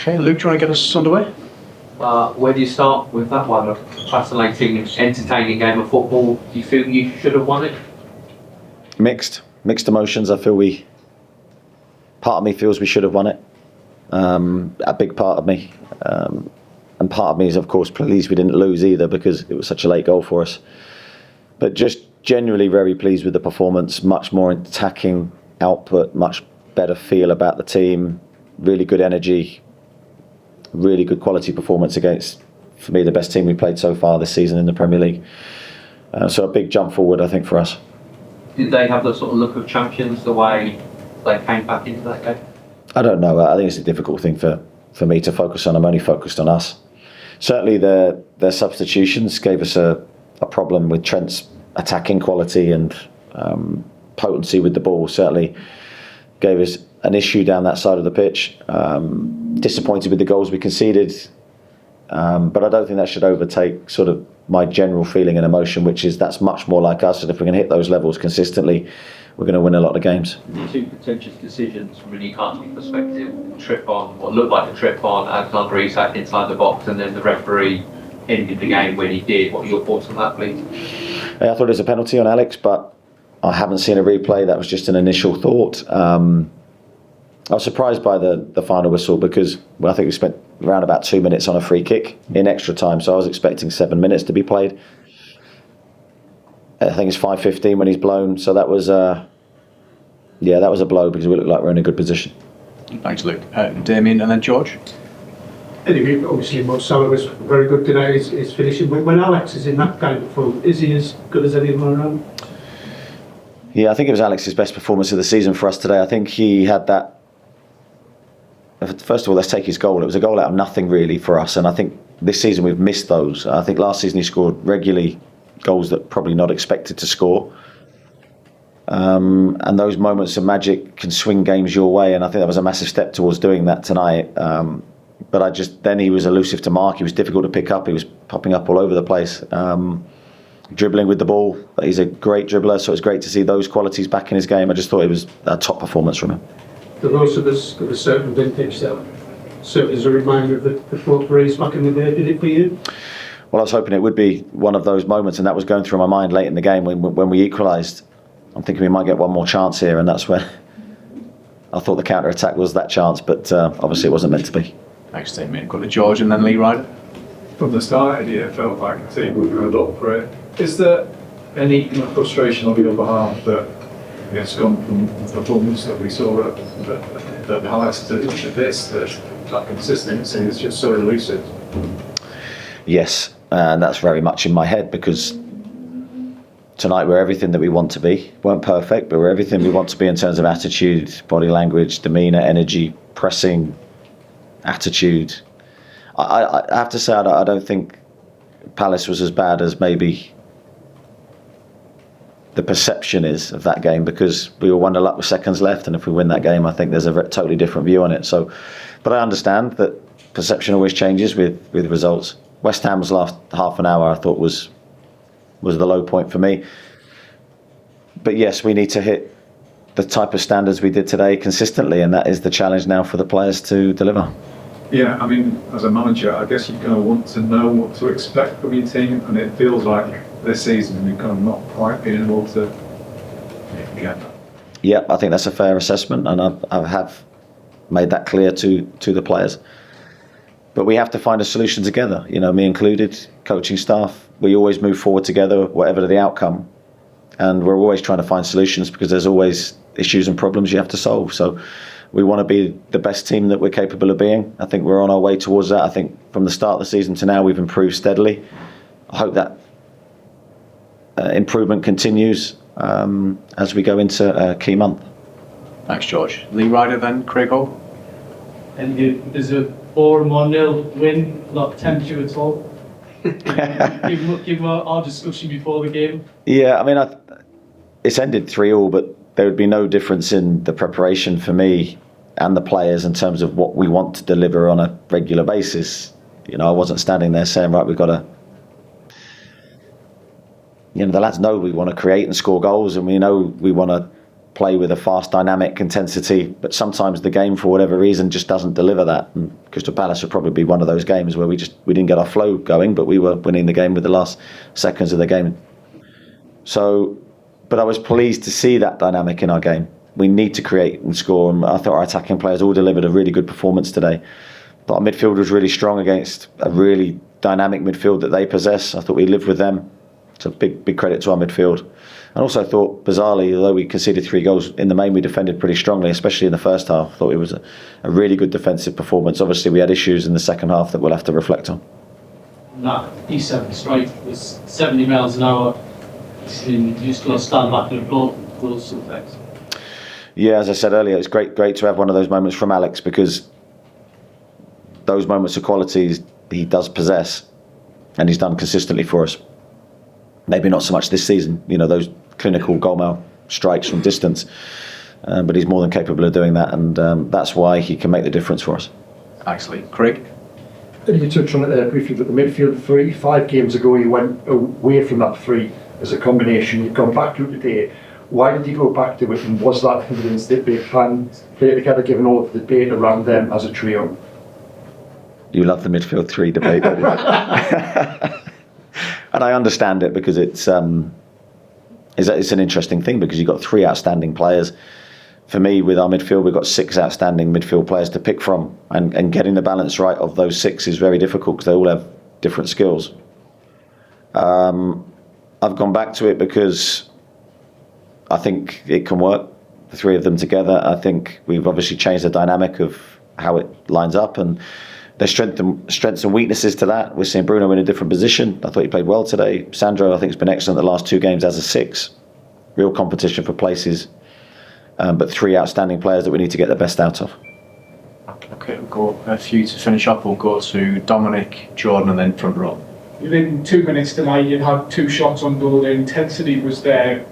Okay, Luke, do you want to get us underway? Where do you start with that one? A fascinating, entertaining game of football. Do you feel you should have won it? Mixed emotions. I feel part of me feels we should have won it. A big part of me. And part of me is, of course, pleased we didn't lose either because it was such a late goal for us. But just generally very pleased with the performance. Much more attacking output, much better feel about the team. Really good energy. Really good quality performance against, for me, the best team we played so far this season in the Premier League. So a big jump forward, I think, for us. Did they have the sort of look of champions the way they came back into that game? I don't know. I think it's a difficult thing for me to focus on. I'm only focused on us. Certainly their substitutions gave us a problem with Trent's attacking quality and potency with the ball. Certainly gave us an issue down that side of the pitch. Disappointed with the goals we conceded, but I don't think that should overtake sort of my general feeling and emotion, which is that's much more like us, and if we can hit those levels consistently, we're going to win a lot of games. Two contentious decisions from a Newcastle perspective: trip on what looked like a trip on Alexander Isak inside the box, and then the referee ended the game when he did. What are your thoughts on that, please? I thought it was a penalty on Alex, but I haven't seen a replay. That was just an initial thought. I was surprised by the final whistle because I think we spent around about 2 minutes on a free kick in extra time, so I was expecting 7 minutes to be played. I think it's 5:15 when he's blown, so that was that was a blow because we looked like we're in a good position. Thanks, Luke. Damien and then George. Anyway, obviously Mo Salah was very good today, his finishing. When Alex is in that kind of form, is he as good as anyone around? Yeah, I think it was Alex's best performance of the season for us today. I think he had that. First of all, let's take his goal. It was a goal out of nothing really for us, and I think this season we've missed those. I think last season he scored regularly goals that probably not expected to score. And those moments of magic can swing games your way, and I think that was a massive step towards doing that tonight. But then he was elusive to mark. He was difficult to pick up. He was popping up all over the place, dribbling with the ball. He's a great dribbler, so it's great to see those qualities back in his game. I just thought it was a top performance from him. The most of us got a certain vintage that served as a reminder of the 4 threes back in the day. Did it for you? Well, I was hoping it would be one of those moments, and that was going through my mind late in the game when we equalised. I'm thinking we might get one more chance here, and that's when I thought the counter-attack was that chance, but obviously it wasn't meant to be. Thanks, Damien. Got to George and then Lee Ryder. From the start, it felt like the team were going up for it. Is there any frustration on your behalf that it's gone from the performance that we saw that highlights to this, that consistency is just so elusive? Yes, and that's very much in my head because tonight we're everything that we want to be. Weren't perfect, but we're everything we want to be in terms of attitude, body language, demeanour, energy, pressing, attitude. I have to say I don't think Palace was as bad as maybe the perception is of that game, because we were 1-0 up with seconds left, and if we win that game I think there's a totally different view on it. So, but I understand that perception always changes with results. West Ham's last half an hour I thought was the low point for me. But yes, we need to hit the type of standards we did today consistently, and that is the challenge now for the players to deliver. Yeah, I mean, as a manager, I guess you're going to want to know what to expect from your team, and it feels like this season we've kind of not quite been able to get that. Yeah, I think that's a fair assessment, and I have made that clear to the players. But we have to find a solution together, me included, coaching staff. We always move forward together, whatever the outcome. And we're always trying to find solutions because there's always issues and problems you have to solve. So we want to be the best team that we're capable of being. I think we're on our way towards that. I think from the start of the season to now, we've improved steadily. I hope that improvement continues as we go into a key month. Thanks, George. Lee Ryder then, Craig Howe. And there's a 4-1-0 win, not tempt you at all? Given our discussion before the game. Yeah, I mean, it's ended 3-3, but there would be no difference in the preparation for me and the players in terms of what we want to deliver on a regular basis. I wasn't standing there saying, right, we've got to... the lads know we want to create and score goals, and we know we want to play with a fast, dynamic intensity, but sometimes the game, for whatever reason, just doesn't deliver that. And Crystal Palace would probably be one of those games where we didn't get our flow going, but we were winning the game with the last seconds of the game. So, but I was pleased to see that dynamic in our game. We need to create and score, and I thought our attacking players all delivered a really good performance today. But our midfield was really strong against a really dynamic midfield that they possess. I thought we lived with them. It's a big credit to our midfield. And also I thought, bizarrely, although we conceded 3 goals, in the main we defended pretty strongly, especially in the first half. I thought it was a really good defensive performance. Obviously we had issues in the second half that we'll have to reflect on. That Isak strike was 70 miles an hour. You just got to stand back and applaud those effects. Yeah, as I said earlier, it's great to have one of those moments from Alex, because those moments of quality he does possess, and he's done consistently for us. Maybe not so much this season, those clinical goalmouth strikes from distance, but he's more than capable of doing that, and that's why he can make the difference for us. Excellent. Craig? You touched on it there briefly, but the midfield three, 5 games ago you went away from that three as a combination. You've gone back to it today. Why did you go back to it, and was that evidence that they can play together, given all of the debate around them as a trio? You love the midfield 3 debate, don't you? And I understand it, because it's an interesting thing, because you've got 3 outstanding players. For me, with our midfield, we've got 6 outstanding midfield players to pick from, and getting the balance right of those 6 is very difficult, because they all have different skills. I've gone back to it because I think it can work, the 3 of them together. I think we've obviously changed the dynamic of how it lines up, and there's strengths and weaknesses to that. We're seeing Bruno in a different position. I thought he played well today. Sandro, I think, has been excellent the last 2 games as a 6. Real competition for places, but 3 outstanding players that we need to get the best out of. Okay, we'll go a few to finish up. We'll go to Dominic, Jordan, and then front row. Within 2 minutes tonight, you had 2 shots on goal. The intensity was there.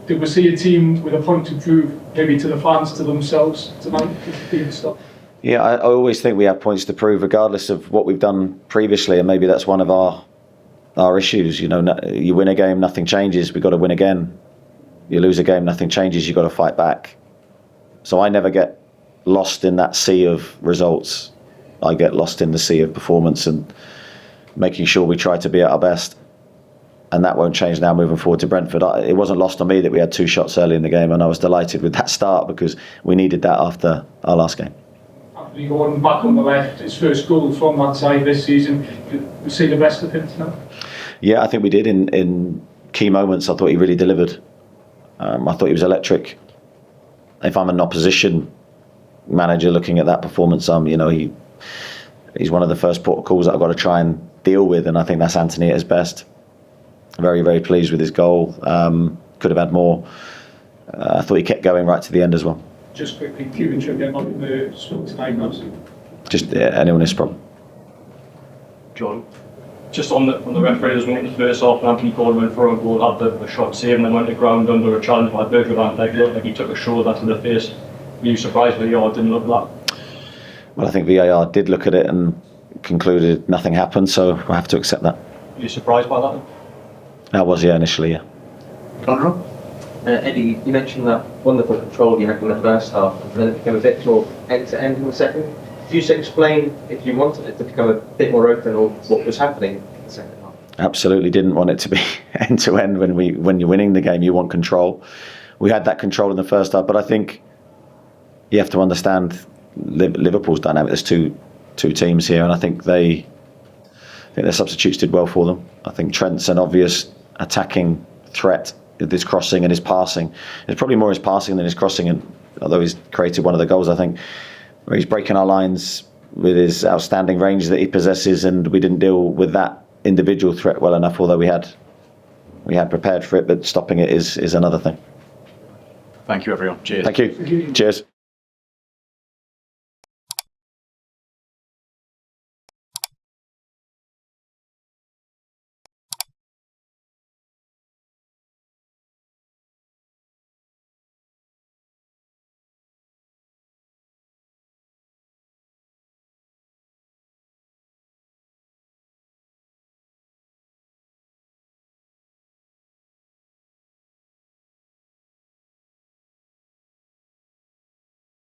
Did we see a team with a point to prove, maybe to the fans, to themselves tonight? Yeah, I always think we have points to prove, regardless of what we've done previously, and maybe that's one of our issues. You win a game, nothing changes. We've got to win again. You lose a game, nothing changes. You've got to fight back. So I never get lost in that sea of results. I get lost in the sea of performance and making sure we try to be at our best. And that won't change now moving forward to Brentford. It wasn't lost on me that we had 2 shots early in the game, and I was delighted with that start, because we needed that after our last game. Anthony Gordon back on the left, his first goal from that side this season. We see the best of him tonight? Yeah, I think we did in key moments. I thought he really delivered. I thought he was electric. If I'm an opposition manager looking at that performance, he's one of the first port of calls that I've got to try and deal with, and I think that's Anthony at his best. Very, very pleased with his goal. Could have had more. I thought he kept going right to the end as well. Just quickly, Kieran Trippier on the spot tonight, perhaps? Just an illness problem. Jordan? Just on the referee as well, in the first half, Anthony Gordon went for a goal, had the shot saved, and then went to ground under a challenge by Virgil van Dijk. Looked like he took a shoulder to the face. Were you surprised VAR didn't look at that? Well, I think VAR did look at it and concluded nothing happened, so I have to accept that. Were you surprised by that? I was, yeah, initially, yeah. Front row? Eddie, you mentioned that wonderful control you had in the first half, and then it became a bit more end-to-end in the second. Could you just explain, if you wanted it to become a bit more open, or what was happening in the second half? Absolutely didn't want it to be end-to-end. When you're winning the game, you want control. We had that control in the first half, but I think you have to understand Liverpool's dynamic. There's two teams here, and I think their substitutes did well for them. I think Trent's an obvious attacking threat with his crossing and his passing. It's probably more his passing than his crossing, and although he's created one of the goals, I think, where he's breaking our lines with his outstanding range that he possesses, and we didn't deal with that individual threat well enough, although we had prepared for it, but stopping it is another thing. Thank you, everyone. Cheers. Thank you. Cheers.